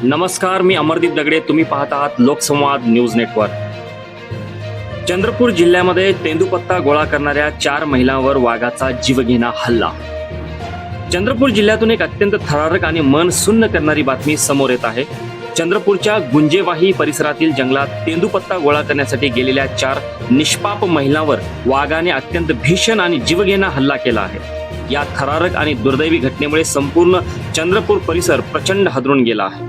नमस्कार, मी अमरदीप दगडे. तुम्ही पाहत आहात लोकसंवाद न्यूज नेटवर्क. चंद्रपूर जिल्ह्यामध्ये तेंदूपत्ता गोळा करणाऱ्या 4 महिलांवर वाघाचा जीवघेणा हल्ला. चंद्रपूर जिल्ह्यातून एक अत्यंत थरारक आणि मन सुन्न करणारी बातमी समोर येत आहे. चंद्रपूरच्या गुंजेवाही परिसरातील जंगलात तेंदूपत्ता गोळा करण्यासाठी गेलेल्या 4 निष्पाप महिलांवर वाघाने अत्यंत भीषण आणि जीवघेणा हल्ला केला आहे. या थरारक आणि दुर्दैवी घटनेमुळे संपूर्ण चंद्रपूर परिसर प्रचंड हादरून गेला आहे.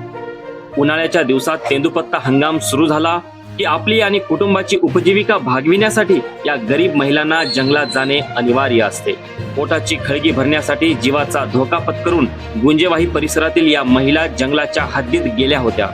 उन्हाळ्याच्या दिवसात तेंदूपत्ता हंगाम सुरू झाला की आपली आणि कुटुंबाची उपजीविका भागविण्यासाठी या गरीब महिलांना जंगलात जाणे अनिवार्य असते. पोटाची खळगी भरण्यासाठी जीवाचा धोका पत्करून गुंजेवाही परिसरातील या महिला जंगलाच्या हद्दीत गेल्या होत्या.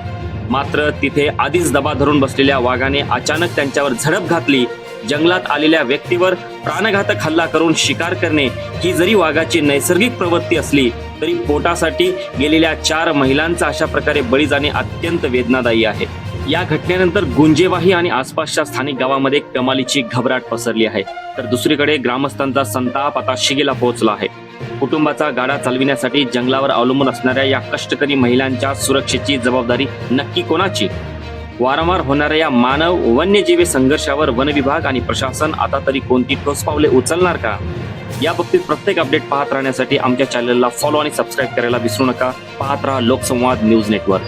मात्र तिथे आधीच दबा धरून बसलेल्या वाघाने अचानक त्यांच्यावर झडप घातली. जंगलात आलेल्या व्यक्तीवर प्राणघातक हल्ला करून शिकार करणे ही जरी वाघाची नैसर्गिक प्रवृत्ती असली तरी पोटासाठी गेलेल्या 4 महिलांचा अशा प्रकारे बळी जाणे अत्यंत वेदनादायी आहे. या घटनेनंतर गुंजेवाही आणि आसपासच्या स्थानिक गावामध्ये कमालीची घबराट पसरली आहे. तर दुसरीकडे ग्रामस्थांचा संताप आता शिगेला पोहोचला आहे. कुटुंबाचा गाडा चालविण्यासाठी जंगलावर अवलंबून असणाऱ्या या कष्टकरी महिलांच्या सुरक्षेची जबाबदारी नक्की कोणाची? वारंवार होणाऱ्या या मानव वन्यजीवी संघर्षावर वन विभाग आणि प्रशासन आता तरी कोणती ठोस पावले उचलणार का? या बाबतीत प्रत्येक अपडेट पाहत राहण्यासाठी आमच्या चॅनलला फॉलो आणि सबस्क्राईब करायला विसरू नका. पाहत राहा लोकसंवाद न्यूज नेटवर्क.